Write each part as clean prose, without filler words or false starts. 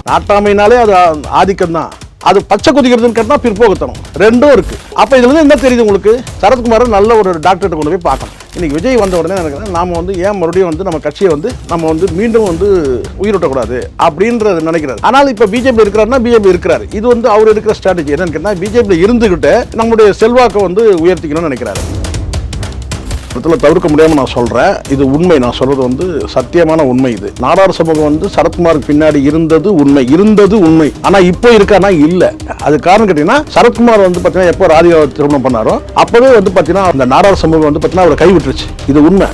நாட்டாமைனாலே அது ஆதிக்கம் தான். அது பச்சை குதிக்கிறதுன்னு கேட்டால் பிற்போக்குத்தனம் ரெண்டும் இருக்கு. அப்போ இதுல இருந்து என்ன தெரியுது உங்களுக்கு? சரத்குமார் நல்ல ஒரு டாக்டர்கிட்ட கொண்டு போய் பார்க்கணும். இன்னைக்கு விஜய் வந்த உடனே நினைக்கிறேன் நாம ஏன் மறுபடியும் நம்ம கட்சியை நம்ம மீண்டும் உயிரோட்டக்கூடாது அப்படின்றது நினைக்கிறாரு. ஆனால் இப்ப பிஜேபி இருக்கிறாருன்னா பிஜேபி இருக்கிறாரு. இது அவர் எடுக்கிற ஸ்ட்ராட்டஜி என்னன்னு கேட்டா பிஜேபி இருந்துகிட்டு நம்மளுடைய செல்வாக்கை உயர்த்திக்கணும்னு நினைக்கிறாரு. தவிர்க்க முடியாம நான் சொல்றேன், இது உண்மை. நான் சொல்றது சத்தியமான உண்மை. இது நாடார் சமூகம் சரத்குமாருக்கு பின்னாடி இருந்தது உண்மை. ஆனா இப்போ இருக்கானா இல்ல. அது காரணம் கேட்டீங்கன்னா சரத்குமார் பாத்தீங்கன்னா எப்போ ராதிகா திருமணம் பண்ணாரோ அப்பவே பாத்தீங்கன்னா அந்த நாடார் சமூகம் பாத்தீங்கன்னா அவரை கைவிட்டுருச்சு. இது உண்மை.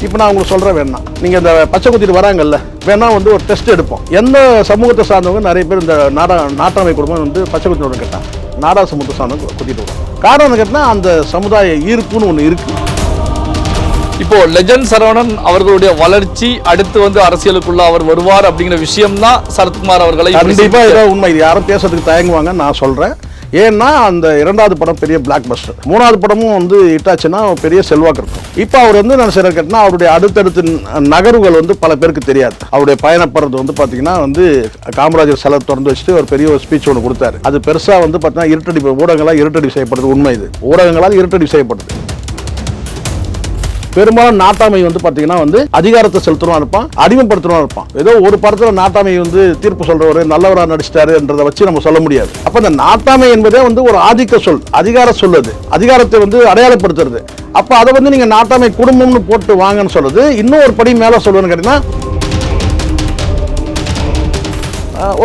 இப்போ நான் உங்களுக்கு சொல்றேன், வேணா நீங்க இந்த பச்சை குத்திட்டு வராங்கல்ல, வேணா ஒரு டெஸ்ட் எடுப்போம். எந்த சமூகத்தை சார்ந்தவங்க நிறைய பேர் இந்த நாட்டாமை குடும்பம் பச்சை குத்திட்டு கேட்டான் நாடார் சமூகத்தை சார்ந்தவங்க குத்திட்டு வரும். காரணம் கேட்டா அந்த சமுதாய ஈர்ப்புன்னு ஒண்ணு இருக்கு. இப்போ லெஜண்ட் சரவணன் அவர்களுடைய வளர்ச்சி அடுத்து அரசியலுக்குள்ள அவர் வருவார் அப்படிங்கிற விஷயம் தான் சரத்குமார் அவர்களை கண்டிப்பா இதான் உண்மை. இது யாரும் பேசுறதுக்கு தயங்குவாங்க நான் சொல்றேன். ஏன்னா அந்த 2வது படம் பெரிய பிளாக் பஸ்டர், 3வது படமும் இட்டாச்சுன்னா பெரிய செல்வாக்கு இருக்கும். இப்போ அவர் நான் சில கேட்டா அவருடைய அடுத்தடுத்து நகர்வுகள் பல பேருக்கு தெரியாது. அவருடைய பயணப்படுறது பாத்தீங்கன்னா காமராஜர் சிலை திறந்து வச்சுட்டு ஒரு பெரிய ஸ்பீச் ஒன்று கொடுத்தாரு. அது பெருசா பாத்தீங்கன்னா இருட்டடி ஊடகங்களால் இருட்டடி செய்யப்படுது. உண்மை. இது ஊடகங்களால் இருட்டடி செய்யப்படுது. பெரும்பாலும் நாட்டாமை பாத்தீங்கன்னா அதிகாரத்தை செலுத்தணும் இருப்பான், அடிமைப்படுத்தணும் இருப்பான். ஏதோ ஒரு படத்துல நாட்டாமை தீர்ப்பு சொல்றவரு நல்லவரா நடிச்சிட்டாருன்றதை வச்சு நம்ம சொல்ல முடியாது. அப்ப இந்த நாட்டாமை என்பதே ஒரு ஆதிக்க சொல், அதிகார சொல்லுது, அதிகாரத்தை அடையாளப்படுத்துறது. அப்ப அதை நீங்க நாட்டாமை குடும்பம்னு போட்டு வாங்கன்னு சொல்றது. இன்னும் ஒரு படி மேல சொல்லுன்னு கேட்டீங்கன்னா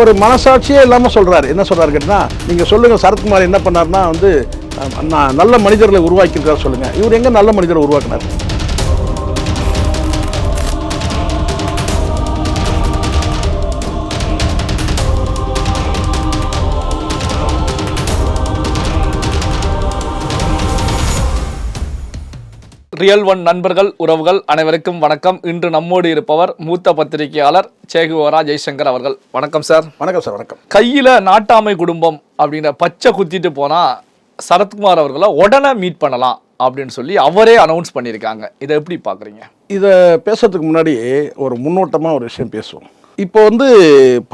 ஒரு மனசாட்சியே இல்லாம சொல்றாரு. என்ன சொல்றாரு கேட்டீங்கன்னா, நீங்க சொல்லுங்க சரத்குமார் என்ன பண்ணாருன்னா நல்ல மனிதர்களை உருவாக்கியிருக்காரு சொல்லுங்க. இவர் எங்க நல்ல மனிதரை உருவாக்கினார்? ரியல் ஒன் நண்பர்கள் உறவுகள் அனைவருக்கும் வணக்கம். இன்று நம்மோடு இருப்பவர் மூத்த பத்திரிகையாளர் சேகுவரா ஜெய்சங்கர் அவர்கள். வணக்கம் சார். வணக்கம் சார். வணக்கம். கையில நாட்டாமை குடும்பம் அப்படின்ற பச்சை குத்திட்டு போனா சரத்குமார் அவர்களை உடனே மீட் பண்ணலாம் அப்படின்னு சொல்லி அவரே அனௌன்ஸ் பண்ணியிருக்காங்க. இதை எப்படி பாக்குறீங்க? இதை பேசுறதுக்கு முன்னாடி ஒரு முன்னோட்டமா ஒரு விஷயம் பேசுவோம். இப்போ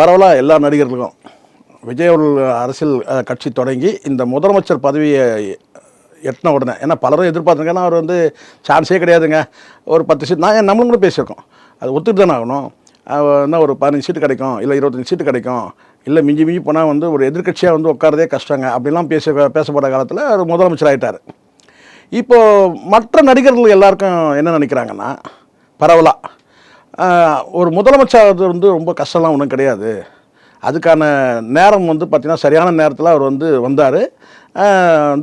பரவலா எல்லா நடிகர்களுக்கும் விஜய் அவர்கள் அரசியல் கட்சி தொடங்கி இந்த முதலமைச்சர் பதவியை எட்டின உடனே, ஏன்னா பலரும் எதிர்பார்த்துருக்கேன், அவர் சான்ஸே கிடையாதுங்க, ஒரு 10 சீட் நம்மளும் கூட பேசியிருக்கோம், அது ஒத்துட்டு தானே ஆகணும், என்ன ஒரு 15 சீட்டு கிடைக்கும், இல்லை 25 சீட்டு கிடைக்கும், இல்லை மிஞ்சி போனால் ஒரு எதிர்கட்சியாக உட்காரதே கஷ்டங்க அப்படிலாம் பேசப்பட்ட காலத்தில் அவர் முதலமைச்சர் ஆகிட்டார். இப்போது மற்ற நடிகர்கள் எல்லாருக்கும் என்ன நினைக்கிறாங்கன்னா, பரவலாக ஒரு முதலமைச்சர் ரொம்ப கஷ்டம்லாம் ஒன்றும் கிடையாது, அதுக்கான நேரம் பார்த்திங்கன்னா சரியான நேரத்தில் அவர் வந்தார்,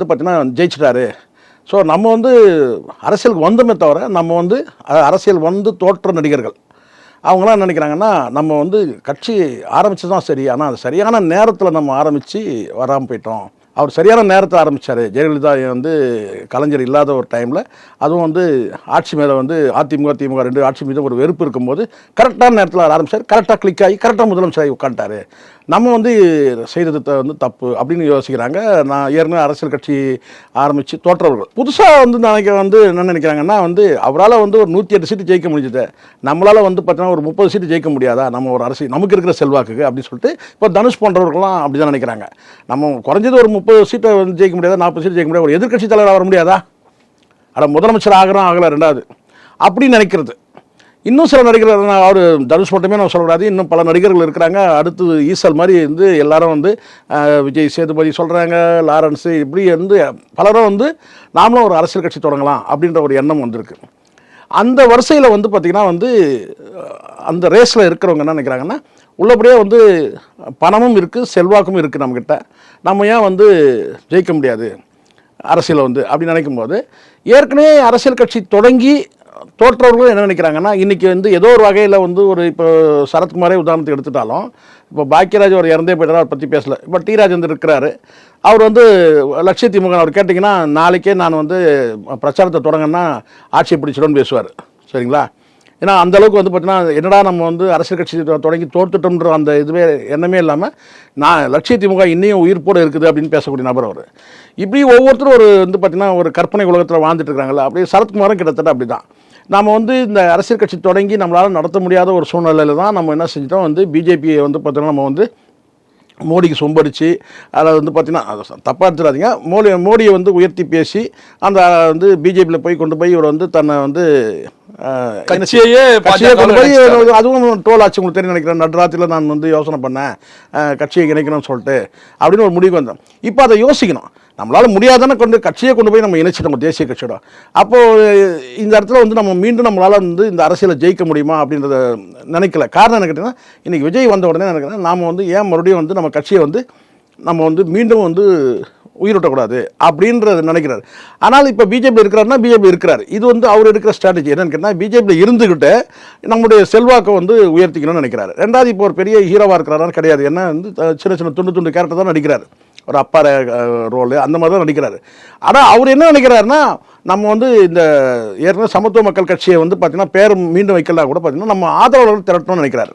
பார்த்திங்கன்னா ஜெயிச்சிட்டாரு. ஸோ நம்ம அரசியலுக்கு வந்தோமே தவிர நம்ம அரசியல் தோற்ற நடிகர்கள் அவங்களாம் என்ன நினைக்கிறாங்கன்னா, நம்ம கட்சி ஆரம்பித்து தான் சரி, ஆனால் அது சரியான நேரத்தில் நம்ம ஆரம்பித்து வராமல் போயிட்டோம். அவர் சரியான நேரத்தை ஆரம்பித்தார். ஜெயலலிதா கலைஞர் இல்லாத ஒரு டைமில், அதுவும் ஆட்சி மேலே அதிமுக திமுக 2 ஆட்சி மீது ஒரு வெறுப்பு இருக்கும்போது கரெக்டான நேரத்தில் ஆரம்பித்தார். கரெக்டாக கிளிக் ஆகி கரெக்டாக முதலமைச்சராகி உட்காந்துட்டார். நம்ம செய்தது தப்பு அப்படின்னு யோசிக்கிறாங்க. நான் ஏற்கனவே அரசியல் கட்சி ஆரம்பித்து தோற்றவர்கள் புதுசாக என்ன நினைக்கிறாங்கன்னா, அவரால் ஒரு 108 சீட்டு ஜெயிக்க முடிஞ்சது, நம்மளால் பார்த்தீங்கன்னா ஒரு 30 சீட்டு ஜெயிக்க முடியாதா நம்ம ஒரு அரசியல் நமக்கு இருக்கிற செல்வாக்குக்கு அப்படின்னு சொல்லிட்டு இப்போ தனுஷ் போன்றவர்கள்லாம் அப்படி தான் நினைக்கிறாங்க. நம்ம குறைஞ்சது ஒரு 30 சீட்டை ஜெயிக்க முடியாதா, 40 சீட்டு ஜெயிக்க முடியாது, ஒரு எதிர்கட்சி தலைவராக வர முடியாதா, முதலமைச்சர் ஆகிறோம் ஆகலை 2வது அப்படின்னு நினைக்கிறது. இன்னும் சில நடிகர்கள், அவர் தனுஷ் மட்டுமே நான் சொல்லக்கூடாது, இன்னும் பல நடிகர்கள் இருக்கிறாங்க. அடுத்து ஈசல் மாதிரி எல்லாரும் விஜய் சேதுபதி சொல்கிறாங்க, லாரன்ஸு, இப்படி பலரும் நாமளும் ஒரு அரசியல் கட்சி தொடங்கலாம் அப்படின்ற ஒரு எண்ணம் வந்திருக்கு. அந்த வரிசையில் பார்த்திங்கன்னா அந்த ரேஸில் இருக்கிறவங்க என்ன நினைக்கிறாங்கன்னா, உள்ளபடியே பணமும் இருக்குது செல்வாக்கும் இருக்குது நம்மக்கிட்ட, நம்ம ஏன் ஜெயிக்க முடியாது அரசியல் அப்படின்னு நினைக்கும்போது, ஏற்கனவே அரசியல் கட்சி தொடங்கி தோற்றவர்களும் என்ன நினைக்கிறாங்கன்னா, இன்றைக்கி ஏதோ ஒரு வகையில் ஒரு இப்போ சரத்குமாரே உதாரணத்துக்கு எடுத்துட்டாலும், இப்போ பாக்கியராஜ் அவர் இறந்தே போய்ட்டார், அவரை பற்றி பேசலை. இப்போ டி ராஜேந்தர் இருக்கிறாரு, அவர் லட்சிய திமுக அவர் கேட்டிங்கன்னா நாளைக்கே நான் பிரச்சாரத்தை தொடங்கன்னா ஆட்சியை பிடிச்சிடும்னு பேசுவார். சரிங்களா? ஏன்னா அந்தளவுக்கு பார்த்தீங்கன்னா, என்னடா நம்ம அரசியல் கட்சி தொடங்கி தோற்றுட்டோம்ன்ற அந்த இதுவே எண்ணமே இல்லாமல், நான் லட்சிய திமுக இன்னும் உயிர்ப்போடு இருக்குது அப்படின்னு பேசக்கூடிய நபர் அவர். இப்படி ஒவ்வொருத்தரும் ஒரு பார்த்திங்கன்னா ஒரு கற்பனை உலகத்தில் வாழ்ந்துட்டு இருக்காங்கல்ல, அப்படியே சரத்குமாரும் கிட்டத்தட்ட அப்படி தான். நாம் இந்த அரசியல் கட்சி தொடங்கி நம்மளால் நடத்த முடியாத ஒரு சூழ்நிலையில் தான் நம்ம என்ன செஞ்சிட்டோம், பிஜேபியை பார்த்தீங்கன்னா நம்ம மோடிக்கு சொம்படிச்சு அதில் வந்து பார்த்தீங்கன்னா தப்பாக எடுத்துடாதீங்க, மோடியை வந்து உயர்த்தி பேசி அந்த வந்து பிஜேபியில் போய் கொண்டு போய் இவர் வந்து தன்னை வந்து கட்சியே கொண்டு போய் அதுவும் ட்ரோல் ஆச்சு. உங்களுக்கு தெரியும் நினைக்கிறேன், நடுராத்திரியில் நான் வந்து யோசனை பண்ணேன் கட்சியை இணைக்கணும்னு சொல்லிட்டு அப்படின்னு ஒரு முடிவுக்கு வந்தேன். இப்போ அதை யோசிக்கணும், நம்மளால் முடியாதானே கட்சியை கொண்டு போய் நம்ம இணைச்சிட்டோம் தேசிய கட்சியோட. அப்போது இந்த இடத்துல வந்து நம்ம மீண்டும் நம்மளால் வந்து இந்த அரசியலை ஜெயிக்க முடியுமா அப்படின்றத நினைக்கல. காரணம் என்ன கேட்டிங்கன்னா, இன்றைக்கி விஜய் வந்த உடனே நினைக்கிறேன் நாம் வந்து ஏன் மறுபடியும் வந்து நம்ம கட்சியை வந்து நம்ம வந்து மீண்டும் வந்து உயிரோட்டக்கூடாது அப்படின்றத நினைக்கிறார். ஆனால் இப்போ பிஜேபி இருக்கிறாருன்னா பிஜேபி இருக்கிறார். இது வந்து அவர் இருக்கிற ஸ்ட்ராட்டஜி என்னன்னு கேட்டால், பிஜேபியில் இருந்துக்கிட்டு நம்முடைய செல்வாக்கை வந்து உயர்த்திக்கணும்னு நினைக்கிறாரு. ரெண்டாவது இப்போ ஒரு பெரிய ஹீரோவாக இருக்கிறாரான்னு கிடையாது. ஏன்னா வந்து சின்ன சின்ன துண்டு கேரக்டர் தான் நடிக்கிறார், ஒரு அப்பா ரோலு அந்த மாதிரி தான் நடிக்கிறாரு. ஆனால் அவர் என்ன நினைக்கிறாருன்னா, நம்ம வந்து இந்த ஏற்கனவே சமத்துவ மக்கள் கட்சியை வந்து பார்த்திங்கன்னா பேர் மீண்டும் வைக்கலாம் கூட பார்த்திங்கன்னா நம்ம ஆதரவாளர்கள் திரட்டணும்னு நினைக்கிறாரு.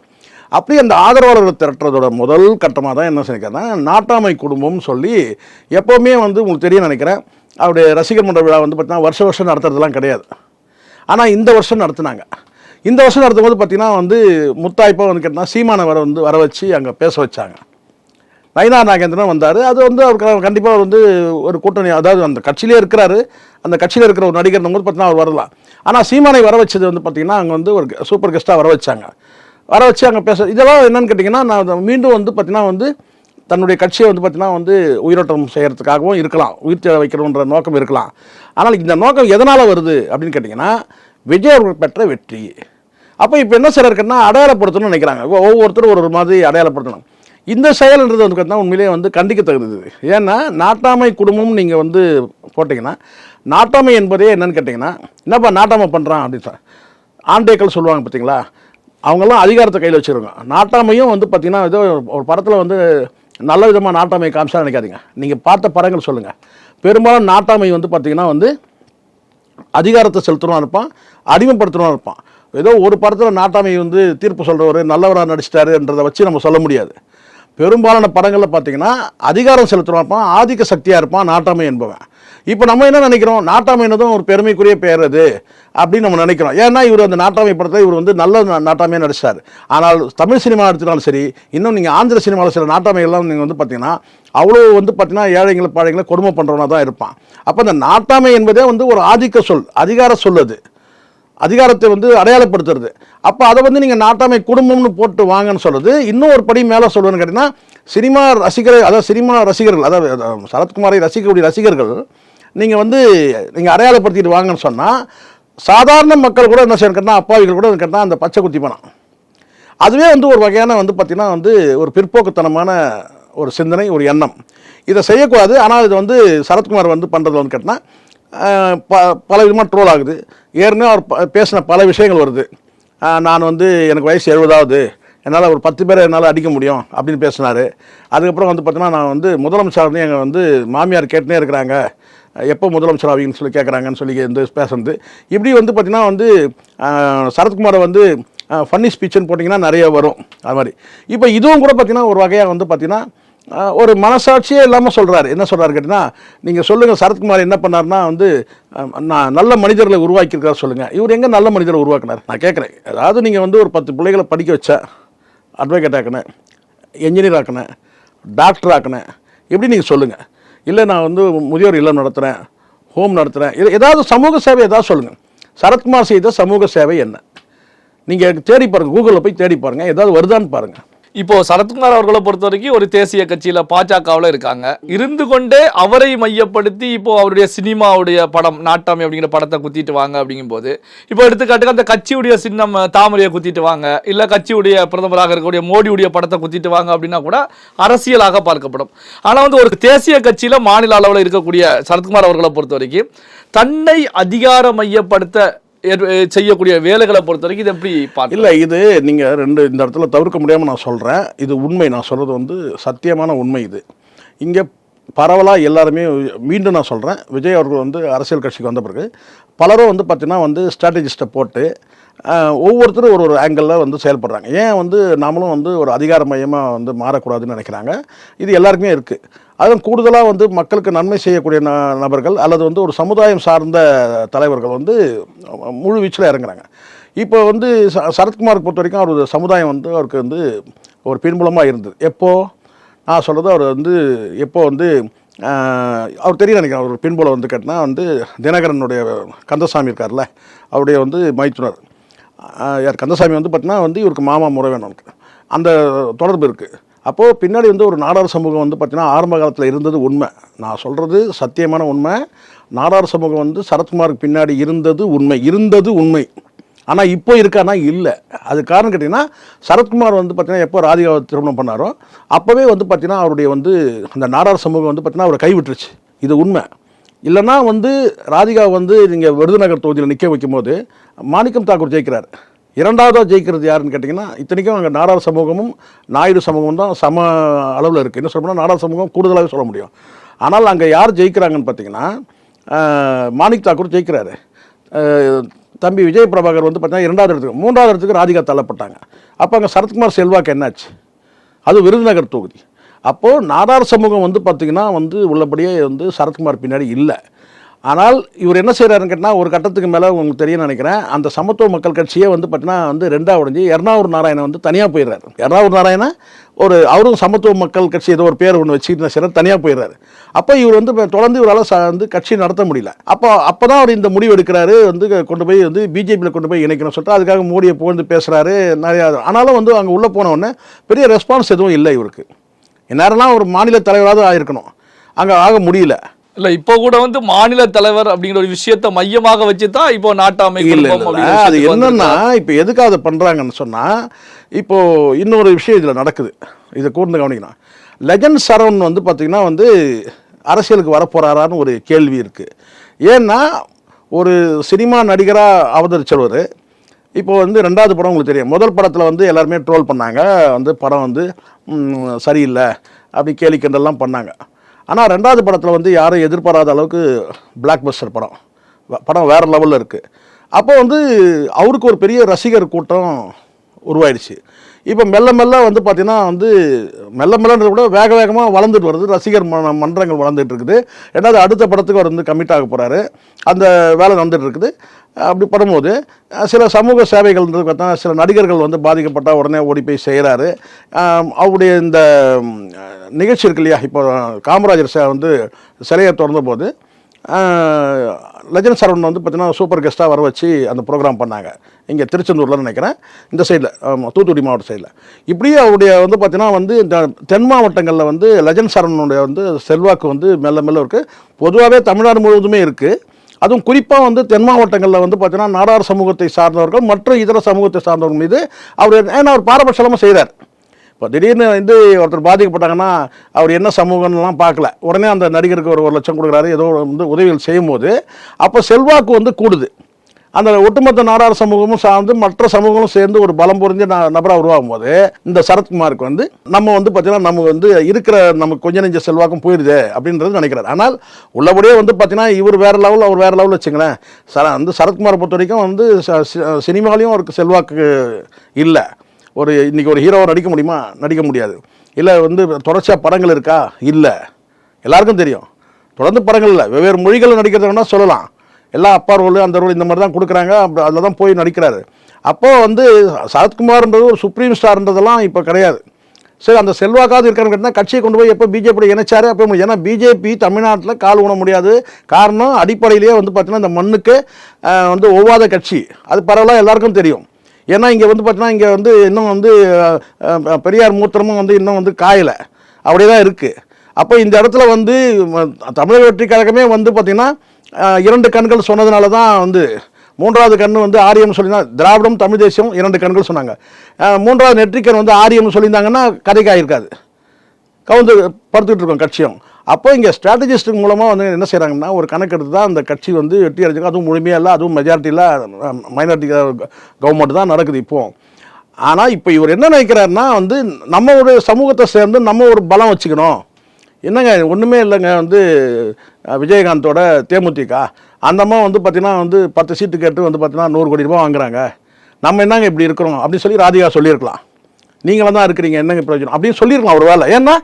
அப்படி அந்த ஆதரவாளர்கள் திரட்டுறதோட முதல் கட்டமாக தான் என்ன நினைக்கிறேன்னா, நாட்டாமை குடும்பம்னு சொல்லி எப்போவுமே வந்து உங்களுக்கு தெரியும் நினைக்கிறேன், அவருடைய ரசிகர் மன்ற விழா வந்து பார்த்திங்கன்னா வருஷம் நடத்துறதுலாம் கிடையாது. ஆனால் இந்த வருஷம் நடத்துனாங்க. இந்த வருஷம் நடத்தும் போது பார்த்திங்கன்னா வந்து முத்தாய்ப்பாக வந்து கேட்டால் சீமானை வர வச்சு அங்கே பேச வச்சாங்க. நயினா நாகேந்திரன் வந்தார். அது வந்து அவருக்கு கண்டிப்பாக வந்து ஒரு கூட்டணி, அதாவது அந்த கட்சியிலே இருக்கிறாரு, அந்த கட்சியில் இருக்கிற ஒரு நடிகர் போது பார்த்தீங்கன்னா அவர் வரலாம். ஆனால் சீமானை வர வச்சது வந்து பார்த்திங்கன்னா அங்கே வந்து ஒரு சூப்பர் கெஸ்ட்டாக வர வச்சாங்க. வர வச்சு அங்கே பேச இதெல்லாம் என்னென்னு கேட்டிங்கன்னா, நான் மீண்டும் வந்து பார்த்திங்கன்னா வந்து தன்னுடைய கட்சியை வந்து பார்த்திங்கன்னா வந்து உயிரோட்டம் செய்கிறதுக்காகவும் இருக்கலாம், உயிர் தேட வைக்கணுன்ற நோக்கம் இருக்கலாம். ஆனால் இந்த நோக்கம் எதனால் வருது அப்படின்னு கேட்டிங்கன்னா, விஜய் அவர்கள் பெற்ற வெற்றி. அப்போ இப்போ என்ன சிலர் இருக்குன்னா அடையாளப்படுத்தணும்னு நினைக்கிறாங்க, ஒவ்வொருத்தரும் ஒரு மாதிரி அடையாளப்படுத்தணும். இந்த செயல்ன்றது வந்து பார்த்தீங்கன்னா உண்மையிலேயே வந்து கண்டிக்க தகுந்தது. ஏன்னா நாட்டாமை குடும்பம் நீங்கள் வந்து போட்டிங்கன்னா, நாட்டாமை என்பதே என்னன்னு கேட்டிங்கன்னா, என்னப்பா நாட்டாமை பண்ணுறான் அப்படின்னு ஆண்டேக்கள் சொல்லுவாங்க பார்த்தீங்களா, அவங்கெல்லாம் அதிகாரத்தை கையில் வச்சுருங்க. நாட்டாமையும் வந்து பார்த்திங்கன்னா ஏதோ ஒரு படத்தில் வந்து நல்ல விதமாக நாட்டாமை காமிச்சா நினைக்காதீங்க. நீங்கள் பார்த்த படங்கள் சொல்லுங்கள், பெரும்பாலும் நாட்டாமை வந்து பார்த்திங்கன்னா வந்து அதிகாரத்தை செலுத்தணும் இருப்பான், அடிமைப்படுத்தணும் இருப்பான். ஏதோ ஒரு படத்தில் நாட்டாமை வந்து தீர்ப்பு சொல்கிறவர் நல்லவராக நடிச்சிட்டாருன்றதை வச்சு நம்ம சொல்ல முடியாது. பெரும்பாலான படங்களில் பார்த்தீங்கன்னா அதிகாரம் செலுத்துகிறோம் இருப்பான், ஆதிக்க சக்தியாக இருப்பான் நாட்டாமை என்பவன். இப்போ நம்ம என்ன நினைக்கிறோம், நாட்டாமை என்னதும் ஒரு பெருமைக்குரிய பேர் அது அப்படின்னு நம்ம நினைக்கிறோம். ஏன்னா இவர் அந்த நாட்டாமை படத்தை இவர் வந்து நல்ல நாட்டாமையாக நடிச்சார். ஆனால் தமிழ் சினிமா எடுத்துட்டாலும் சரி, இன்னும் நீங்கள் ஆந்திர சினிமாவில் சில நாட்டாமைகள்லாம் நீங்கள் வந்து பார்த்தீங்கன்னா அவ்வளோ வந்து பார்த்தீங்கன்னா ஏழைங்களை பாழைங்களை கொடுமை பண்ணுறவனா தான் இருப்பான். அப்போ அந்த நாட்டாமை என்பதே வந்து ஒரு ஆதிக்க சொல், அதிகார சொல், அது அதிகாரத்தை வந்து அடையாளப்படுத்துறது. அப்போ அதை வந்து நீங்கள் நாட்டாமை குடும்பம்னு போட்டு வாங்கன்னு சொல்கிறது. இன்னும் ஒரு படி மேலே சொல்லுன்னு கேட்டிங்கன்னா, சினிமா ரசிகர்கள், அதாவது சினிமா ரசிகர்கள், அதாவது சரத்குமாரை ரசிக்கக்கூடிய ரசிகர்கள் நீங்கள் வந்து நீங்கள் அடையாளப்படுத்திட்டு வாங்கன்னு சொன்னால், சாதாரண மக்கள் கூட என்ன செய்யணும் கேட்டால், அப்பாவிகள் கூட கேட்டால் அந்த பச்சை குத்தி பணம், அதுவே வந்து ஒரு வகையான வந்து பார்த்திங்கன்னா வந்து ஒரு பிற்போக்குத்தனமான ஒரு சிந்தனை, ஒரு எண்ணம். இதை செய்யக்கூடாது. ஆனால் இது வந்து சரத்குமார் வந்து பண்ணுறது வந்து கேட்டால் பல விதமாக ட்ரோல் ஆகுது. ஏற்கனவே அவர் பேசின பல விஷயங்கள் வருது. நான் வந்து எனக்கு வயசு 70ஆவது, என்னால் ஒரு 10 பேரை என்னால் அடிக்க முடியும் அப்படின்னு பேசினார். அதுக்கப்புறம் வந்து பார்த்தீங்கன்னா, நான் வந்து முதலமைச்சர் வந்து எங்கள் வந்து மாமியார் கேட்டுனே இருக்கிறாங்க, எப்போ முதலமைச்சர் ஆவீங்கன்னு சொல்லி கேட்குறாங்கன்னு சொல்லி வந்து பேசுறது. இப்படி வந்து பார்த்திங்கன்னா வந்து சரத்குமாரை வந்து ஃபன்னி ஸ்பீச்சுன்னு போட்டிங்கன்னா நிறைய வரும் அது மாதிரி. இப்போ இதுவும் கூட பார்த்திங்கன்னா ஒரு வகையாக வந்து பார்த்திங்கன்னா ஒரு மனசாட்சியே இல்லாமல் சொல்கிறாரு. என்ன சொல்கிறாரு கேட்டிங்கன்னா, நீங்கள் சொல்லுங்கள் சரத்குமார் என்ன பண்ணார்னா வந்து நான் நல்ல மனிதர்களை உருவாக்கியிருக்காரு சொல்லுங்கள். இவர் எங்கே நல்ல மனிதரை உருவாக்கினார் நான் கேட்குறேன். அதாவது நீங்கள் வந்து ஒரு 10 பிள்ளைகளை படிக்க வச்ச, அட்வொகேட் ஆக்கினேன், என்ஜினியர் ஆக்கினேன், டாக்டர் ஆக்கினேன், எப்படி நீங்கள் சொல்லுங்கள். இல்லை நான் வந்து முதியோர் இல்லம் நடத்துகிறேன், ஹோம் நடத்துகிறேன், ஏதாவது சமூக சேவை ஏதாவது சொல்லுங்கள். சரத்குமார் செய்த சமூக சேவை என்ன? நீங்கள் தேடி பாருங்கள், கூகுளில் போய் தேடி பாருங்கள், ஏதாவது வருதான்னு பாருங்கள். இப்போ சரத்குமார் அவர்களை பொறுத்த வரைக்கும் ஒரு தேசிய கட்சியில பாஜகவில் இருக்காங்க. இருந்து கொண்டே அவரை மையப்படுத்தி இப்போ அவருடைய சினிமாவுடைய படம் நாட்டாமை அப்படிங்கிற படத்தை குத்திட்டு வாங்க அப்படிங்கும் போது, இப்போ எடுத்துக்காட்டுக்கு அந்த கட்சியுடைய சின்னம் தாமரையை குத்திட்டு வாங்க, இல்ல கட்சியுடைய பிரதமராக இருக்கக்கூடிய மோடியுடைய படத்தை குத்திட்டு வாங்க அப்படின்னா கூட அரசியலாக பார்க்கப்படும். ஆனா வந்து ஒரு தேசிய கட்சியில மாநில அளவில் இருக்கக்கூடிய சரத்குமார் அவர்களை பொறுத்த வரைக்கும் தன்னை அதிகார மையப்படுத்த செய்யக்கூடிய வேலைகளை பொறுத்த வரைக்கும் இது எப்படி பார்க்க? இல்லை, இது நீங்கள் இந்த இடத்துல தவிர்க்க முடியாமல் நான் சொல்கிறேன். இது உண்மை, நான் சொல்கிறது வந்து சத்தியமான உண்மை. இது இங்கே பரவலாக எல்லாருமே, மீண்டும் நான் சொல்கிறேன், விஜய் அவர்கள் வந்து அரசியல் கட்சிக்கு வந்த பிறகு பலரும் வந்து பார்த்திங்கன்னா வந்து ஸ்ட்ராட்டஜிஸ்ட்டை போட்டு ஒவ்வொருத்தரும் ஒரு ஆங்கிளில் வந்து செயல்படுறாங்க. ஏன் வந்து நாமளும் வந்து ஒரு அதிகார மையமாக வந்து மாறக்கூடாதுன்னு நினைக்கிறாங்க. இது எல்லாருக்குமே இருக்குது. அதுவும் கூடுதலாக வந்து மக்களுக்கு நன்மை செய்யக்கூடிய நபர்கள் அல்லது வந்து ஒரு சமுதாயம் சார்ந்த தலைவர்கள் வந்து முழு வீச்சில் இறங்குறாங்க. இப்போ வந்து சரத்குமாருக்கு பொறுத்த வரைக்கும் அவர் சமுதாயம் வந்து அவருக்கு வந்து ஒரு பின்புலமாக இருந்தது. எப்போது நான் சொல்கிறது அவர் வந்து எப்போ வந்து அவர் தெரியும் நினைக்கிறேன். அவர் பின்புல வந்து கேட்டினா வந்து தினகரனுடைய கந்தசாமி இருக்கார்ல, அவருடைய வந்து மைத்துனர் யார் கந்தசாமி வந்து பார்த்தீங்கன்னா வந்து இவருக்கு மாமா முறை வேணும், அந்த தொடர்பு இருக்குது. அப்போது பின்னாடி வந்து ஒரு நாடார் சமூகம் வந்து பார்த்திங்கன்னா ஆரம்ப காலத்தில் இருந்தது உண்மை. நான் சொல்கிறது சத்தியமான உண்மை. நாடார் சமூகம் வந்து சரத்குமாருக்கு பின்னாடி இருந்தது உண்மை. ஆனால் இப்போ இருக்கானா இல்லை. அது காரணம் கேட்டிங்கன்னா சரத்குமார் வந்து பார்த்திங்கன்னா எப்போ ராதிகாவை திருமணம் பண்ணாரோ அப்போவே வந்து பார்த்திங்கன்னா அவருடைய வந்து அந்த நாடார் சமூகம் வந்து பார்த்திங்கன்னா அவரை கைவிட்டுருச்சு. இது உண்மை. இல்லைன்னா வந்து ராதிகா வந்து நீங்கள் விருதுநகர் தொகுதியில் நிற்க வைக்கும்போது மாணிக்கம் தாக்கூர் ஜெயிக்கிறார். இரண்டாவதாக ஜெயிக்கிறது யாருன்னு கேட்டிங்கன்னா, இத்தனைக்கும் அங்கே நாடார் சமூகமும் நாயுடு சமூகமும் தான் சம அளவில் இருக்குது. என்ன சொல்லணும்னா நாடார் சமூகம் கூடுதலாகவே சொல்ல முடியும். ஆனால் அங்கே யார் ஜெயிக்கிறாங்கன்னு பார்த்தீங்கன்னா மாணிக் தாக்கூர் ஜெயிக்கிறாரு. தம்பி விஜய் பிரபாகர் வந்து பார்த்தீங்கன்னா இரண்டாவது இடத்துக்கு, மூன்றாவது இடத்துக்கு ராதிகா தள்ளப்பட்டாங்க. அப்போ அங்கே சரத்குமார் செல்வாக்கு என்னாச்சு? அது விருதுநகர் தொகுதி. அப்போது நாடார் சமூகம் வந்து பார்த்திங்கன்னா வந்து உள்ளபடியே வந்து சரத்குமார் பின்னாடி இல்லை. ஆனால் இவர் என்ன செய்கிறாருன்னு கேட்டால் ஒரு கட்டத்துக்கு மேலே உங்களுக்கு தெரியும் நினைக்கிறேன், அந்த சமத்துவ மக்கள் கட்சியே வந்து பார்த்தீங்கன்னா வந்து ரெண்டாக உடைஞ்சி எர்ணாவூர் நாராயணன் வந்து தனியாக போயிடுறாரு. எர்ணாவூர் நாராயணன் அவரும் சமத்துவ மக்கள் கட்சி ஏதோ ஒரு பேர் ஒன்று வச்சுக்கிட்டு சில தனியாக போயிடுறாரு. அப்போ இவர் வந்து தொடர்ந்து இவரால் வந்து கட்சி நடத்த முடியல. அப்போ தான் அவர் இந்த முடிவு எடுக்கிறாரு, வந்து கொண்டு போய் வந்து பிஜேபியில் கொண்டு போய் இணைக்கணும்னு சொல்லிட்டு அதுக்காக மோடியை புகழ்ந்து பேசுகிறாரு நிறையா. ஆனாலும் வந்து அங்கே உள்ளே போனவுடனே பெரிய ரெஸ்பான்ஸ் எதுவும் இல்லை இவருக்கு. இந்நேரம்லாம் ஒரு மாநில தலைவராவது ஆகிருக்கணும், அங்கே ஆக முடியல. இல்ல இப்போ கூட வந்து மாநில தலைவர் அப்படிங்கிற ஒரு விஷயத்தை மையமாக வச்சு தான் இப்போ நாட்டாமை அது என்னன்னா இப்போ எதுக்காக அதை பண்றாங்கன்னு சொன்னா, இப்போ இன்னொரு விஷயம் இதுல நடக்குது, இதை கூர்ந்து கவனிக்கணும். லெஜண்ட் சரவணன் வந்து பார்த்தீங்கன்னா வந்து அரசியலுக்கு வரப்போறாரான்னு ஒரு கேள்வி இருக்கு. ஏன்னா ஒரு சினிமா நடிகராக அவதரிச்சவர் இப்போ வந்து ரெண்டாவது படம் உங்களுக்கு தெரியும். முதல் படத்தில் வந்து எல்லாருமே ட்ரோல் பண்ணாங்க, வந்து படம் வந்து சரியில்லை அப்படி கேலி கிண்டல்லாம் பண்ணாங்க. ஆனால் ரெண்டாவது படத்தில் வந்து யாரும் எதிர்பாராத அளவுக்கு பிளாக் பஸ்டர் படம் வேறு லெவலில் இருக்குது. அப்போ வந்து அவருக்கு ஒரு பெரிய ரசிகர் கூட்டம் உருவாயிடுச்சு. இப்போ மெல்ல மெல்ல வந்து பார்த்திங்கன்னா வந்து மெல்லன்றதை விட வேகமாக வளர்ந்துட்டு வருது, ரசிகர் மன்றங்கள் வளர்ந்துட்டு இருக்குது. ரெண்டாவது அடுத்த படத்துக்கு அவர் வந்து கமிட் ஆக போகிறாரு, அந்த வேலை நடந்துட்டு இருக்குது. அப்படி படும்போது சில சமூக சேவைகள் பார்த்தா சில நடிகர்கள் வந்து பாதிக்கப்பட்டால் உடனே ஓடி போய் செய்கிறாரு. அவருடைய இந்த நிகழ்ச்சி இருக்கு இல்லையா, இப்போ காமராஜர் வந்து சிலையை திறந்தபோது லெஜண்ட் சரவணன் வந்து பார்த்தீங்கன்னா சூப்பர் கெஸ்ட்டாக வர வச்சு அந்த ப்ரோக்ராம் பண்ணாங்க. இங்கே திருச்செந்தூரில் நினைக்கிறேன், இந்த சைடில் தூத்துக்குடி மாவட்ட சைடில். இப்படியே அவருடைய வந்து பார்த்தீங்கன்னா வந்து இந்த தென் மாவட்டங்களில் வந்து லெஜண்ட் சரவணனுடைய வந்து செல்வாக்கு வந்து மெல்ல மெல்ல இருக்குது. பொதுவாகவே தமிழ்நாடு முழுவதுமே இருக்குது. அதுவும் குறிப்பாக வந்து தென் மாவட்டங்களில் வந்து பார்த்தீங்கன்னா நாடார் சமூகத்தை சார்ந்தவர்கள் மற்ற இதர சமூகத்தை சார்ந்தவர்கள் மீது அவர் பாரபட்சமாக செய்கிறார். இப்போ திடீர்னு வந்து ஒருத்தர் பாதிக்கப்பட்டாங்கன்னா அவர் என்ன சமூகம்லாம் பார்க்கல, உடனே அந்த நடிகருக்கு ஒரு 1 லட்சம் கொடுக்குறாரு, ஏதோ வந்து உதவிகள் செய்யும்போது அப்போ செல்வாக்கு வந்து கூடுது. அந்த ஒட்டுமொத்த நாடார் சமூகமும் சார்ந்து மற்ற சமூகமும் சேர்ந்து ஒரு பலம் பொருந்திய நபராக உருவாகும் போது இந்த சரத்குமாருக்கு வந்து நம்ம வந்து பார்த்தீங்கன்னா நம்ம வந்து இருக்கிற நமக்கு கொஞ்சம் நெஞ்ச செல்வாக்கும் போயிடுது அப்படின்றது நினைக்கிறார். ஆனால் உள்ளபடியே வந்து பார்த்தீங்கன்னா இவர் வேறு லெவல் அவர் வேறு லெவலில் வச்சுங்களேன். வந்து சரத்குமாரை பொறுத்த வரைக்கும் வந்து சினிமாலையும் அவருக்கு செல்வாக்கு இல்லை. இன்றைக்கி ஒரு ஹீரோவை நடிக்க முடியுமா? நடிக்க முடியாது. இல்லை வந்து தொடர்ச்சியாக படங்கள் இருக்கா? இல்லை. எல்லாருக்கும் தெரியும் தொடர்ந்து படங்கள் இல்லை, வெவ்வேறு மொழிகளில் நடிக்கிறத வேணால் சொல்லலாம். எல்லாம் அப்பா ரோல் அந்த ரோல் இந்த மாதிரி தான் கொடுக்குறாங்க, அப்படி அதில் தான் போய் நடிக்கிறாரு. அப்போது வந்து சரத்குமார்ன்றது ஒரு சுப்ரீம் ஸ்டார்ன்றதெல்லாம் இப்போ கிடையாது. சரி, அந்த செல்வாக்காவது இருக்கான்னு கேட்டால் கட்சியை கொண்டு போய் எப்போ பிஜேபி இணைச்சாரு அப்போ, ஏன்னா பிஜேபி தமிழ்நாட்டில் கால் ஊன முடியாது. காரணம் அடிப்படையிலேயே வந்து பார்த்தீங்கன்னா இந்த மண்ணுக்கு வந்து ஒவ்வாத கட்சி, அது பரவலாக எல்லாருக்கும் தெரியும். ஏன்னா இங்கே வந்து பார்த்தீங்கன்னா இங்கே வந்து இன்னும் வந்து பெரியார் மூத்திரமும் வந்து இன்னும் வந்து காயலை, அப்படியே தான் இருக்குது. அப்போ இந்த இடத்துல வந்து தமிழக வெற்றி கழகமே வந்து பார்த்திங்கன்னா 2 கண்கள் சொன்னதுனால தான் வந்து 3வது கண் வந்து ஆரியம் சொல்லியிருந்தா, திராவிடம் தமிழ் தேசியம் 2 கண்கள் சொன்னாங்க. 3வது நெற்றிக்கண் வந்து ஆரியம் சொல்லியிருந்தாங்கன்னா கதைக்கு ஆகிருக்காது, கவுந்து படுத்துக்கிட்டு இருக்கோம் கட்சியும். அப்போ இங்கே ஸ்ட்ராட்டஜிஸ்ட் மூலமாக வந்து என்ன செய்கிறாங்கன்னா ஒரு கணக்கெடுத்து தான் அந்த கட்சி வந்து வெற்றி அடைஞ்சிருக்கு. அதுவும் முழுமையாக இல்லை, அதுவும் மெஜாரிட்டியில் மைனாரிட்டி கவர்மெண்ட் தான் நடக்குது இப்போது. ஆனால் இப்போ இவர் என்ன நினைக்கிறாருன்னா வந்து நம்ம ஒரு சமூகத்தை சேர்ந்து நம்ம ஒரு பலம் வச்சுக்கணும். என்னங்க ஒன்றுமே இல்லைங்க, வந்து விஜயகாந்தோட தேமுதிக அந்தம்மா வந்து பார்த்திங்கன்னா வந்து 10 சீட்டு கேட்டு வந்து பார்த்திங்கன்னா 100 கோடி ரூபாய் வாங்குறாங்க, நம்ம என்னங்க இப்படி இருக்கிறோம் அப்படின்னு சொல்லி ராதிகா சொல்லியிருக்கலாம். நீங்களும் தான் இருக்கிறீங்க, என்னங்க பிரயோஜனம் அப்படின்னு சொல்லியிருக்கலாம் ஒரு வேலை. ஏன்னா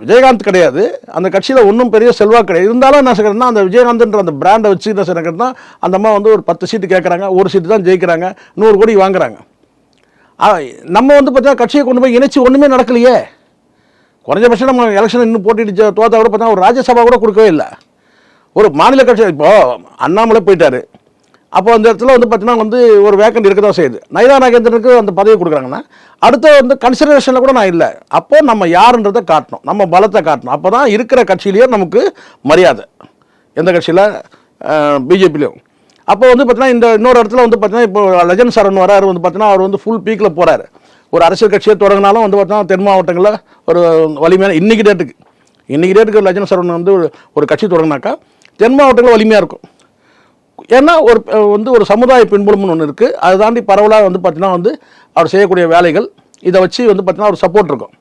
விஜயகாந்த் கிடையாது அந்த கட்சியில், ஒன்றும் பெரிய செல்வாக்கு கிடையாது. இருந்தாலும் என்ன செய்யறதுன்னா அந்த விஜயகாந்த்ன்ற அந்த பிராண்டை வச்சு என்ன செய்யறதுன்னா அந்த அம்மா வந்து ஒரு 10 சீட்டு கேட்குறாங்க, 1 சீட்டு தான் ஜெயிக்கிறாங்க, 100 கோடி வாங்குறாங்க. நம்ம வந்து பார்த்தீங்கன்னா கட்சியை கொண்டு போய் இணைச்சி ஒன்றுமே நடக்கலையே. குறைஞ்சபட்சம் நம்ம எலெக்ஷன் இன்னும் போட்டிட்டு தோத்தா கூட பார்த்தா ஒரு ராஜ்யசபா கூட கொடுக்கவே இல்லை. ஒரு மாநில கட்சி இப்போது அண்ணாமலை போயிட்டார், அப்போ அந்த இடத்துல வந்து பார்த்தீங்கன்னா வந்து ஒரு வேக்கண்ட் இருக்க தான் செய்யுது. நயினா நாகேந்திரனுக்கு அந்த பதவி கொடுக்குறாங்கன்னா அடுத்த வந்து கன்சிடரேஷனில் கூட நான் இல்லை. அப்போ நம்ம யாருன்றதை காட்டணும், நம்ம பலத்தை காட்டணும். அப்போ தான் இருக்கிற கட்சியிலேயே நமக்கு மரியாதை, எந்த கட்சியில் பிஜேபிலையும். அப்போ வந்து பார்த்தீங்கன்னா இந்த இன்னொரு இடத்துல வந்து பார்த்தீங்கன்னா இப்போ லெஜண்ட் சரண் வராரு, வந்து பார்த்தீங்கன்னா அவர் வந்து ஃபுல் பீக்கில் போகிறாரு. ஒரு அரசியல் கட்சியை தொடங்கினாலும் வந்து பார்த்தீங்கன்னா தென் மாவட்டங்களில் ஒரு வலிமையான இன்றைக்கி டேட்டுக்கு லெஜண்ட் சரண் வந்து ஒரு கட்சி தொடங்கினாக்கா தென் மாவட்டங்களில் வலிமையாக இருக்கும். ஏன்னா ஒரு சமுதாய பின்புலம்னு ஒன்று இருக்குது. அதை தாண்டி பரவலாக வந்து பார்த்தீங்கன்னா வந்து அவர் செய்யக்கூடிய வேலைகள் இதை வச்சு வந்து பார்த்தீங்கன்னா ஒரு சப்போர்ட் இருக்கும்.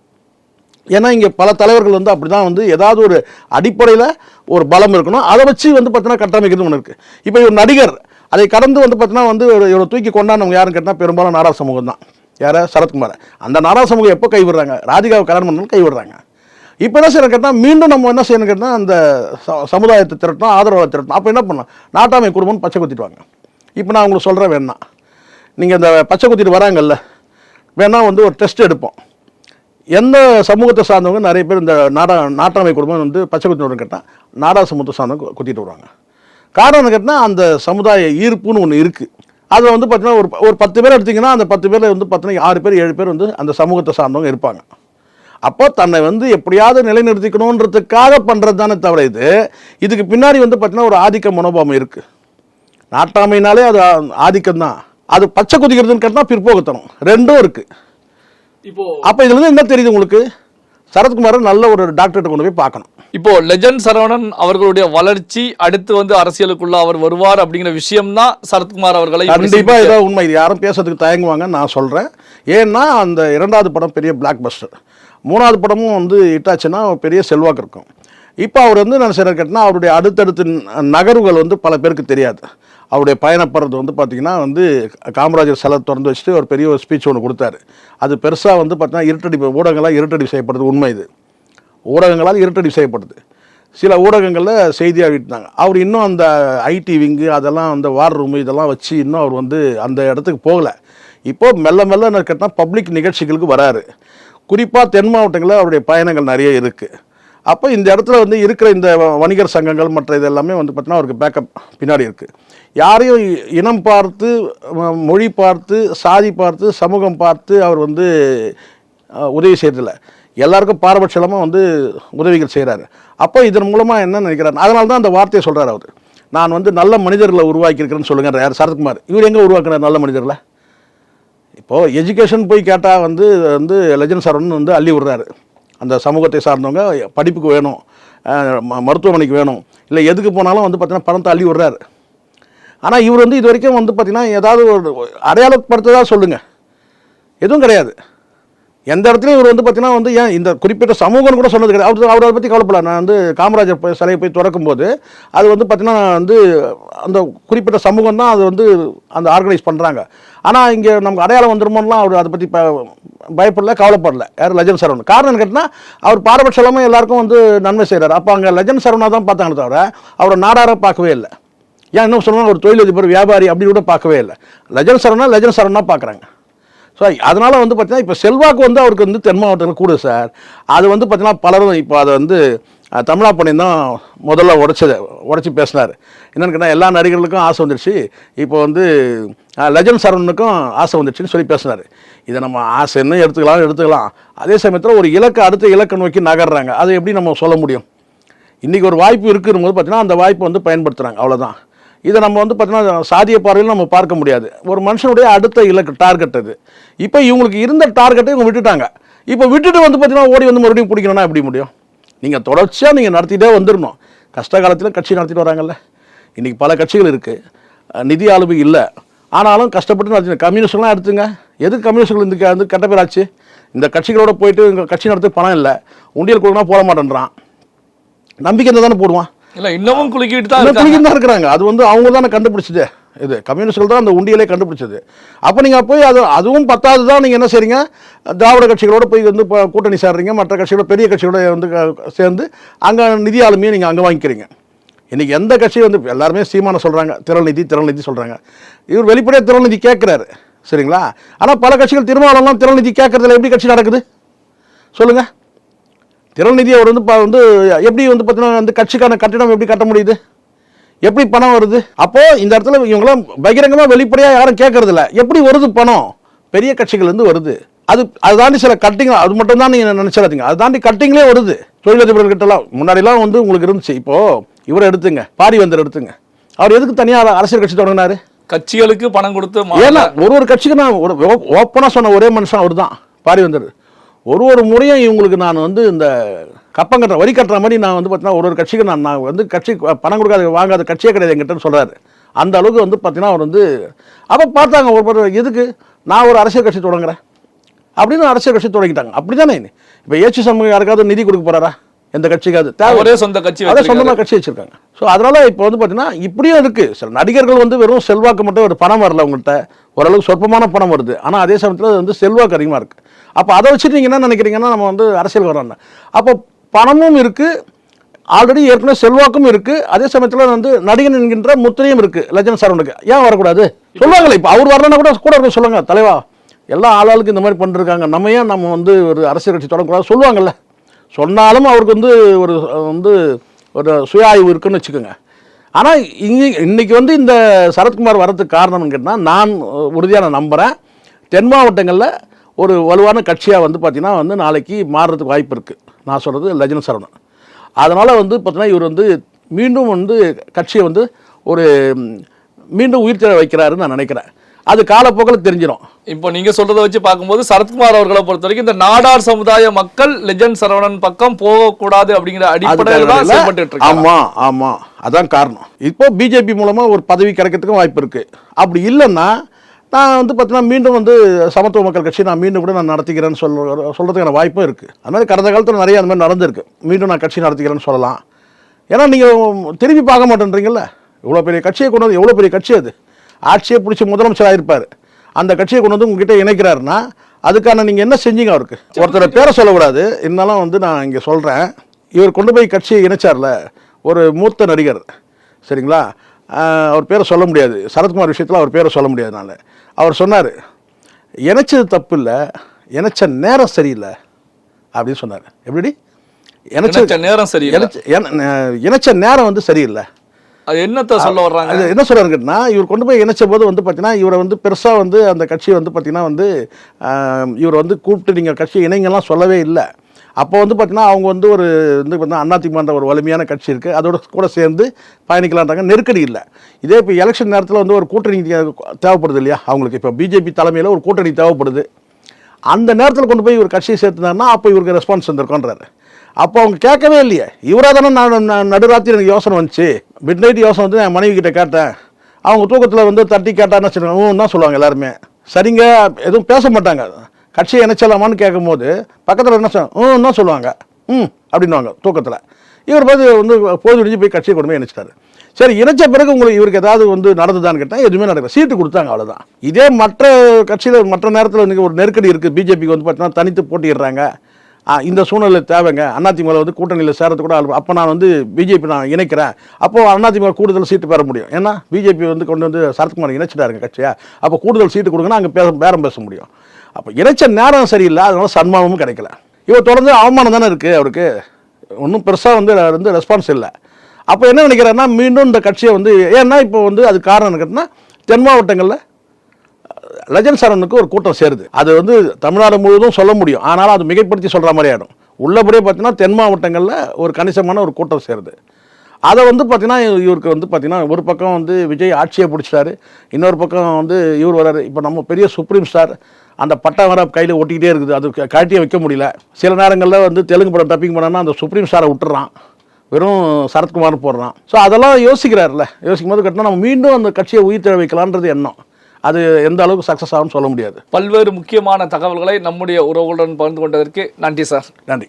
ஏன்னா இங்கே பல தலைவர்கள் வந்து அப்படி தான் வந்து ஏதாவது ஒரு அடிப்படையில் ஒரு பலம் இருக்கணும், அதை வச்சு வந்து பார்த்தீங்கன்னா கட்டமைக்கிறது ஒன்று இருக்குது. இப்போ ஒரு நடிகர் அதை கடந்து வந்து பார்த்தீங்கன்னா வந்து இவரை தூக்கி கொண்டாடுறவங்க யாருன்னு கேட்டால் பெரும்பாலும் நாடார் சமூகம் தான். யாரை? சரத்குமார். அந்த நாடார் சமூகம் எப்போ கைவிடுறாங்க? ராதிகாவை கல்யாணம் பண்ணாலும் கைவிடுறாங்க. இப்போ என்ன செய்யணும் கேட்டால் மீண்டும் நம்ம என்ன செய்யணும் கேட்டால் அந்த சமுதாயத்தை திரட்டணும், ஆதரவை திரட்டணும். அப்போ என்ன பண்ணலாம்? நாட்டாமை குடும்பம்னு பச்சை குத்திட்டு வாங்க. இப்போ நான் உங்களுக்கு சொல்கிறேன், வேணா நீங்கள் இந்த பச்சை குத்திட்டு வராங்கல்ல, வேணா வந்து ஒரு டெஸ்ட் எடுப்போம். எந்த சமூகத்தை சார்ந்தவங்க நிறைய பேர் இந்த நாட்டாமை குடும்பம் வந்து பச்சை குத்திட்டு கேட்டால் நாடா சமூகத்தை சார்ந்தவங்க குத்திட்டு வருவாங்க. காரணம் கேட்டால் அந்த சமுதாய ஈர்ப்புன்னு ஒன்று இருக்குது. அதில் வந்து பார்த்தீங்கன்னா ஒரு 10 பேர் எடுத்திங்கன்னா அந்த 10 பேரில் வந்து பார்த்தீங்கன்னா 6 பேர் 7 பேர் வந்து அந்த சமூகத்தை சார்ந்தவங்க இருப்பாங்க. அப்போ தன்னை வந்து எப்படியாவது நிலைநிறுத்திக்கணுன்றதுக்காக பண்ணுறது தானே தவிர இதுக்கு பின்னாடி வந்து பார்த்தீங்கன்னா ஒரு ஆதிக்க மனோபாவம் இருக்குது. நாட்டாமைனாலே அது ஆதிக்கம் தான். அது பச்சை குதிக்கிறதுன்னு கேட்டால் பிற்போக்குத்தனம் ரெண்டும் இருக்குது. அப்போ இதுல இருந்து என்ன தெரியுது உங்களுக்கு? சரத்குமார் நல்ல ஒரு டாக்டர்கிட்ட கொண்டு போய் பார்க்கணும். இப்போ லெஜண்ட் சரவணன் அவர்களுடைய வளர்ச்சி அடுத்து வந்து அரசியலுக்குள்ள அவர் வருவார் அப்படிங்கிற விஷயம் தான் சரத்குமார் அவர்களை கண்டிப்பா இதான் உண்மை. இது யாரும் பேசுறதுக்கு தயங்குவாங்க, நான் சொல்றேன். ஏன்னா அந்த 2வது படம் பெரிய பிளாக் பஸ்டர், 3வது படமும் வந்து இட்டாச்சுன்னா பெரிய செல்வாக்கு இருக்கும். இப்போ அவர் வந்து நான் சில கேட்டேன்னா அவருடைய அடுத்தடுத்து நகர்வுகள் வந்து பல பேருக்கு தெரியாது. அவருடைய பயணப்படுறது வந்து பார்த்திங்கன்னா வந்து காமராஜர் சிலை திறந்து வச்சுட்டு ஒரு பெரிய ஒரு ஸ்பீச் ஒன்று கொடுத்தாரு. அது பெருசாக வந்து பார்த்தீங்கன்னா ஊடகங்களால் இருட்டடி செய்யப்படுது. உண்மை இது, ஊடகங்களால் இருட்டடி செய்யப்படுது. சில ஊடகங்களில் செய்தியாக விட்டாங்க. அவர் இன்னும் அந்த ஐடி விங்கு அதெல்லாம் அந்த வார் ரூமு இதெல்லாம் வச்சு இன்னும் அவர் வந்து அந்த இடத்துக்கு போகலை. இப்போது மெல்ல மெல்ல கேட்டால் பப்ளிக் நிகழ்ச்சிகளுக்கு வராரு. குறிப்பாக தென் மாவட்டங்களில் அவருடைய பயணங்கள் நிறைய இருக்குது. அப்போ இந்த இடத்துல வந்து இருக்கிற இந்த வணிகர் சங்கங்கள் மற்ற இது எல்லாமே வந்து பார்த்தீங்கன்னா அவருக்கு பேக்கப் பின்னாடி இருக்குது. யாரையும் இனம் பார்த்து, மொழி பார்த்து, சாதி பார்த்து, சமூகம் பார்த்து அவர் வந்து உதவி செய்கிறதில்ல. எல்லாருக்கும் பாரபட்சமாக வந்து உதவிகள் செய்கிறாரு. அப்போ இதன் மூலமாக என்ன நினைக்கிறார்? அதனால தான் அந்த வார்த்தையை சொல்கிறார் அவர். நான் வந்து நல்ல மனிதர்களை உருவாக்கியிருக்கிறேன்னு சொல்லுங்க. யார்? சரத்குமார். இவர் எங்கே உருவாக்குறார் நல்ல மனிதர்களை? இப்போது எஜுகேஷன் போய் கேட்டால் வந்து லெஜண்ட் சரவணன் வந்து அள்ளி விடுறாரு. அந்த சமூகத்தை சார்ந்தவங்க படிப்புக்கு வேணும், மருத்துவமனைக்கு வேணும், இல்லை எதுக்கு போனாலும் வந்து பார்த்தீங்கன்னா பணத்தை அள்ளி விடுறாரு. ஆனால் இவர் வந்து இது வரைக்கும் வந்து பார்த்தீங்கன்னா ஏதாவது ஒரு அடையாளப்படுத்ததாக சொல்லுங்கள், எதுவும் கிடையாது. எந்த இடத்துலையும் இவர் வந்து பார்த்தீங்கன்னா வந்து ஏன் இந்த குறிப்பிட்ட சமூகம் கூட சொன்னது கிடையாது. அவர் அதை பற்றி கவலைப்படல. நான் வந்து காமராஜர் சிலையை போய் திறக்கும்போது அது வந்து பார்த்தீங்கன்னா வந்து அந்த குறிப்பிட்ட சமூகம் தான் அது வந்து அந்த ஆர்கனைஸ் பண்ணுறாங்க. ஆனால் இங்கே நமக்கு அடையாளம் வந்துருமோலாம் அவர் அதை பற்றி பயப்படல, கவலைப்படல. யார்? லெஜண்ட் சரவணன். காரணம் கேட்டால் அவர் பாரபட்சம் இல்லாமல் எல்லாருக்கும் வந்து நன்மை செய்கிறார். அப்போ அங்கே லெஜண்ட் சரவணா தான் பார்த்தாங்க தவிர அவரை நாடாராக பார்க்கவே இல்லை. ஏன் இன்னும் சொல்லணும், ஒரு தொழிலதிபர், வியாபாரி அப்படி கூட பார்க்கவே இல்லை. லெஜண்ட் சரவணா பார்க்குறாங்க. ஸோ அதனால் வந்து பார்த்தீங்கன்னா இப்போ செல்வாக்கு வந்து அவருக்கு வந்து தென் மாவட்டத்தில் கூட சார். அது வந்து பார்த்தீங்கன்னா பலரும் இப்போ அதை வந்து தமிழா பண்ணி தான் முதல்ல உடச்சி பேசினார். என்னென்னு கேட்டால் எல்லா நடிகர்களுக்கும் ஆசை வந்துடுச்சு, இப்போ வந்து லெஜண்ட் சரவணனுக்கும் ஆசை வந்துடுச்சுன்னு சொல்லி பேசினார். இதை நம்ம ஆசைன்னு எடுத்துக்கலாம். அதே சமயத்தில் ஒரு அடுத்த இலக்கை நோக்கி நகர்றாங்க. அதை எப்படி நம்ம சொல்ல முடியும்? இன்றைக்கி ஒரு வாய்ப்பு இருக்குன்னு போது பார்த்தீங்கன்னா அந்த வாய்ப்பை வந்து பயன்படுத்துகிறாங்க, அவ்வளோதான். இதை நம்ம வந்து பார்த்தீங்கன்னா சாதிய பார்வையில் நம்ம பார்க்க முடியாது. ஒரு மனுஷனுடைய அடுத்த இலக்கு டார்கெட் அது. இப்போ இவங்களுக்கு இருந்த டார்கெட்டை இவங்க விட்டுட்டாங்க. இப்போ விட்டுட்டு வந்து பார்த்தீங்கன்னா ஓடி வந்து மறுபடியும் பிடிக்கணும்னா எப்படி முடியும்? நீங்கள் தொடர்ச்சியாக நீங்கள் நடத்திட்டே வந்துடணும். கஷ்ட காலத்தில் கட்சி நடத்திட்டு வராங்கல்ல. இன்றைக்கி பல கட்சிகள் இருக்குது, நிதி ஆளுமை இல்லை, ஆனாலும் கஷ்டப்பட்டு நடத்தி. கம்யூனிஸ்ட்லாம் எடுத்துங்க. எதுக்கு கம்யூனிஸ்ட்கள் இந்த வந்து கெட்ட பேராச்சு? இந்த கட்சிகளோட போயிட்டு இங்கே கட்சி நடத்த பணம் இல்லை, உண்டியல் கொடுக்கணும் போட மாட்டேன்றான். நம்பிக்கை தானே போடுவான். இல்லை, இன்னமும் குலுக்கிட்டு தான் இருக்கிறாங்க. அது வந்து அவங்க தானே கண்டுபிடிச்சது. இது கம்யூனிஸ்ட்கள் தான் அந்த உண்டியலே கண்டுபிடிச்சது. அப்போ நீங்கள் போய் அதுவும் பத்தாது தான் நீங்கள் என்ன செய்றீங்க? திராவிட கட்சிகளோட போய் வந்து கூட்டணி சேர்றீங்க, மற்ற கட்சிகளோட பெரிய கட்சிகளோட வந்து சேர்ந்து அங்கே நிதி ஆளுமையை நீங்கள் அங்கே வாங்கிக்கிறீங்க. இன்றைக்கி எந்த கட்சியும் வந்து எல்லாருமே சீமான சொல்கிறாங்க, திரள் நிதி சொல்கிறாங்க. இவர் வெளிப்படையாக திரள் நிதி கேட்குறாரு, சரிங்களா? ஆனால் பல கட்சிகள் திருமாவளம்லாம் திரள் நிதி கேட்கறதுல எப்படி கட்சி நடக்குது சொல்லுங்கள்? திறன் அவர் வந்து எப்படி வந்து பார்த்தீங்கன்னா வந்து கட்சிக்கான கட்டிடம் எப்படி கட்ட முடியுது, எப்படி பணம் வருது? அப்போ இந்த இடத்துல இவங்களாம் பகிரங்கமாக வெளிப்படையாக யாரும் கேட்கறதில்ல. எப்படி வருது பணம்? பெரிய கட்சிகள்லேருந்து வருது. அது தாண்டி சில கட்டிங், அது மட்டும் தான் நீங்கள் நினைச்சிடாதீங்க, அது தாண்டி கட்டிங்களே வருது. தொழிலதிபர்கள்கிட்டலாம் முன்னாடிலாம் வந்து உங்களுக்கு இருந்துச்சு. இப்போ இவரை எடுத்துங்க, பாரிவேந்தர் எடுத்துங்க, அவர் எதுக்கு தனியாக அரசியல் கட்சி தொடங்கினாரு? கட்சிகளுக்கு பணம் கொடுத்து ஏன்னா ஒரு கட்சிக்கு நான் ஒரு ஓப்பனாக சொன்ன ஒரே மனுஷன் அவர் தான், பாரிவேந்தர். ஒரு முறையும் இவங்களுக்கு நான் வந்து இந்த கப்பம் கட்டுற வரி கட்டுற மாதிரி நான் வந்து பார்த்தீங்கன்னா ஒரு கட்சிக்கு நான் வந்து கட்சி பணம் கொடுக்காத வாங்காத கட்சியே கிடையாது என்கிட்டன்னு சொல்கிறாரு. அந்த அளவுக்கு வந்து பார்த்தீங்கன்னா அவர் வந்து அப்போ பார்த்தாங்க ஒரு எதுக்கு நான் ஒரு அரசியல் கட்சி தொடங்குறேன் அப்படின்னு அரசியல் கட்சி தொடங்கிட்டாங்க. அப்படி தானே இப்போ ஏச்சி சண்முகம் யாருக்காவது நிதி கொடுக்க போகிறாரா? எந்த கட்சிக்காவது தேவையே சொந்த கட்சி, அதே சொந்தமாக கட்சி வச்சிருக்காங்க. ஸோ அதனால இப்போ வந்து பார்த்தீங்கன்னா இப்படியும் இருக்கு. சில நடிகர்கள் வந்து வெறும் செல்வாக்கு மட்டும் ஒரு பணம் வரல, உங்கள்கிட்ட ஓரளவுக்கு சொற்பமான பணம் வருது, ஆனால் அதே சமயத்தில் வந்து செல்வாக்கு அதிகமாக இருக்கு. அப்போ அதை வச்சுட்டு நீங்கள் என்ன நினைக்கிறீங்கன்னா நம்ம வந்து அரசியல் வரோம்னா, அப்போ பணமும் இருக்கு, ஆல்ரெடி ஏற்கனவே செல்வாக்கும் இருக்கு, அதே சமயத்தில் வந்து நடிகன் என்கின்ற முத்திரையும் இருக்கு லெஜண்ட் சரவணுக்கு. ஏன் வரக்கூடாது சொல்லுவாங்களே? இப்போ அவர் வரலன்னா கூட இருக்க சொல்லுங்க, தலைவா எல்லா ஆளாளுக்கு இந்த மாதிரி பண்ணிருக்காங்க, நம்ம ஏன் நம்ம வந்து ஒரு அரசியல் கட்சி தொடங்கக்கூடாது சொல்லுவாங்கல்ல. சொன்னாலும் அவருக்கு வந்து ஒரு சுய ஆய்வு இருக்குன்னு வச்சுக்கோங்க. ஆனால் இன்னைக்கு வந்து இந்த சரத்குமார் வரதுக்கு காரணம்னு கேட்டால் நான் உறுதியாக நான் நம்புகிறேன், தென் மாவட்டங்களில் ஒரு வலுவான கட்சியாக வந்து பார்த்தீங்கன்னா வந்து நாளைக்கு மாறுறதுக்கு வாய்ப்பு இருக்குது. நான் சொல்கிறது லெஜண்ட் சரவணன். அதனால் வந்து பார்த்தீங்கன்னா இவர் வந்து மீண்டும் வந்து கட்சியை வந்து மீண்டும் உயிர் தேட வைக்கிறாருன்னு நான் நினைக்கிறேன். அது காலப்போக்கில் தெரிஞ்சிடும். இப்போ நீங்க சொல்றதை வச்சு பார்க்கும்போது சரத்குமார் அவர்களை பொறுத்த வரைக்கும் இந்த நாடார் சமுதாய மக்கள் லெஜண்ட் சரவணன் பக்கம் போகக்கூடாது அப்படிங்கிற அடிப்படையில் தான் செயல்பட்டு இருக்காங்க. ஆமா அதான் காரணம். இப்போ பிஜேபி மூலமா ஒரு பதவி கிடைக்கிறதுக்கும் வாய்ப்பு இருக்கு. அப்படி இல்லைன்னா நான் வந்து பார்த்தீங்கன்னா மீண்டும் வந்து சமத்துவ மக்கள் கட்சி நான் மீண்டும் கூட நான் நடத்திக்கிறேன்னு சொல்றதுக்கான வாய்ப்பும் இருக்கு. அது மாதிரி கடந்த காலத்தில் நிறைய அந்த மாதிரி நடந்திருக்கு. மீண்டும் நான் கட்சி நடத்திக்கிறேன்னு சொல்லலாம். ஏன்னா நீங்கள் திரும்பி பார்க்க மாட்டேன்றீங்கல்ல. இவ்வளோ பெரிய கட்சியை கொண்டு வந்து, எவ்வளோ பெரிய கட்சி அது, ஆட்சியை பிடிச்சி முதலமைச்சராக இருப்பார், அந்த கட்சியை கொண்டு வந்து உங்ககிட்ட இணைக்கிறாருன்னா அதுக்கான நீங்கள் என்ன செஞ்சீங்க? அவருக்கு ஒருத்தரை பேரை சொல்லக்கூடாது, இருந்தாலும் வந்து நான் இங்கே சொல்கிறேன். இவர் கொண்டு போய் கட்சியை இணைச்சார்ல ஒரு மூத்த நடிகர், சரிங்களா, அவர் பேரை சொல்ல முடியாது, சரத்குமார் விஷயத்தில் அவர் பேரை சொல்ல முடியாதுனால அவர் சொன்னார், இணைச்சது தப்பு இல்லை, இணைச்ச நேரம் சரியில்லை அப்படின்னு சொன்னார். எப்படி? இணைச்ச நேரம் சரியில்லை, இணைச்ச நேரம் வந்து சரியில்லை. அது என்னத்தை சொல்ல வர்றாங்க? அது என்ன சொல்கிறாருன்னா, இவர் கொண்டு போய் இணைச்ச போது வந்து பார்த்தீங்கன்னா இவரை வந்து பெருசாக வந்து அந்த கட்சியை வந்து பார்த்தீங்கன்னா வந்து இவர் வந்து கூப்பிட்டு நீங்கள் கட்சி இணைங்கெல்லாம் சொல்லவே இல்லை. அப்போ வந்து பார்த்தீங்கன்னா அவங்க வந்து வந்து பார்த்தீங்கன்னா அதிமுக ஒரு வலிமையான கட்சி இருக்குது, அதோட கூட சேர்ந்து பயணிக்கலான்றாங்க, நெருக்கடி இல்லை. இதே இப்போ எலெக்ஷன் நேரத்தில் வந்து ஒரு கூட்டணி தேவைப்படுது இல்லையா அவங்களுக்கு. இப்போ பிஜேபி தலைமையில் ஒரு கூட்டணி தேவைப்படுது. அந்த நேரத்தில் கொண்டு போய் இவர் கட்சியை சேர்த்துனாருன்னா அப்போ இவருக்கு ரெஸ்பான்ஸ் வந்துருக்கோன்றாரு. அப்போ அவங்க கேட்கவே இல்லையே. இவராக தானே நான் நடுராத்திரி எனக்கு யோசனை வந்துச்சு, மிட் நைட் யோசனை வந்து என் மனைவி கிட்ட கேட்டேன், அவங்க தூக்கத்தில் வந்து தட்டி கேட்டான்னு வச்சுருக்காங்க தான் சொல்லுவாங்க எல்லாருமே. சரிங்க எதுவும் பேச மாட்டாங்க. கட்சியை இணைச்சலாமான்னு கேட்கும் போது பக்கத்தில் என்ன தான் சொல்லுவாங்க, அப்படின்வாங்க தூக்கத்தில். இவர் பார்த்து வந்து போது விடிஞ்சு போய் கட்சியை கொண்டு போய் இணைச்சிட்டாரு. சரி, இணைச்ச பிறகு உங்களுக்கு இவருக்கு ஏதாவது வந்து நடந்துதான்னு கேட்டால் எதுவுமே நடக்கல, சீட்டு கொடுத்தாங்க, அவ்வளோதான். இதே மற்ற கட்சியில் மற்ற நேரத்தில் இன்றைக்கி ஒரு நெருக்கடி இருக்குது, பிஜேபிக்கு வந்து பார்த்தீங்கன்னா தனித்து போட்டிடுறாங்க, இந்த சூழ்நிலை தேவைங்க, அதிமுக வந்து கூட்டணியில் சேரத்து கூட, அப்போ நான் வந்து பிஜேபி நான் இணைக்கிறேன், அப்போது அதிமுக கூடுதல் சீட்டு பெற முடியும். ஏன்னா பிஜேபி வந்து கொண்டு வந்து சரத்குமார் இணைச்சிட்டாருங்க கட்சியா, அப்போ கூடுதல் சீட்டு கொடுங்கன்னா அங்கே பேரம் பேச முடியும். அப்போ இணைச்ச நேரம் சரியில்லை, அதனால சன்மானமும் கிடைக்கல. இவர் தொடர்ந்து அவமானம் தானே இருக்குது அவருக்கு, ஒன்றும் பெருசாக வந்து ரெஸ்பான்ஸ் இல்லை. அப்போ என்ன நினைக்கிறாருன்னா மீண்டும் இந்த கட்சியை வந்து, ஏன்னா இப்போ வந்து அது காரணம் கேட்டால் தென் மாவட்டங்களில் லெஜண்ட் சரவணுக்கு ஒரு கூட்டம் சேருது. அது வந்து தமிழ்நாடு முழுவதும் சொல்ல முடியும், ஆனாலும் அது மிகைப்படுத்தி சொல்கிற மாதிரி ஆகிடும். உள்ளபடியே பார்த்தீங்கன்னா தென் மாவட்டங்களில் ஒரு கணிசமான ஒரு கூட்டம் சேருது. அதை வந்து பார்த்தீங்கன்னா இவருக்கு வந்து பார்த்தீங்கன்னா ஒரு பக்கம் வந்து விஜய் ஆட்சியை பிடிச்சிட்டாரு, இன்னொரு பக்கம் வந்து இவர் வராரு. இப்போ நம்ம பெரிய சுப்ரீம் ஸ்டார் அந்த பட்டம் வர கையில் ஒட்டிக்கிட்டே இருக்குது, அது கட்டியே வைக்க முடியல. சில நேரங்களில் வந்து தெலுங்கு படம் டப்பிங் பண்ணான்னா அந்த சுப்ரீம் ஸ்டாரை விட்டுறான், வெறும் சரத்குமார்னு போடுறான். ஸோ அதெல்லாம் யோசிக்கிறார்ல, யோசிக்கும் போது கட்டினா நம்ம மீண்டும் அந்த கட்சியை உயிர் தேட வைக்கலான்றது எண்ணம். அது எந்த அளவுக்கு சக்ஸஸ் ஆகும்னு சொல்ல முடியாது. பல்வேறு முக்கியமான தகவல்களை நம்முடைய உறவுகளுடன் பகிர்ந்து கொண்டதற்கு நன்றி சார். நன்றி.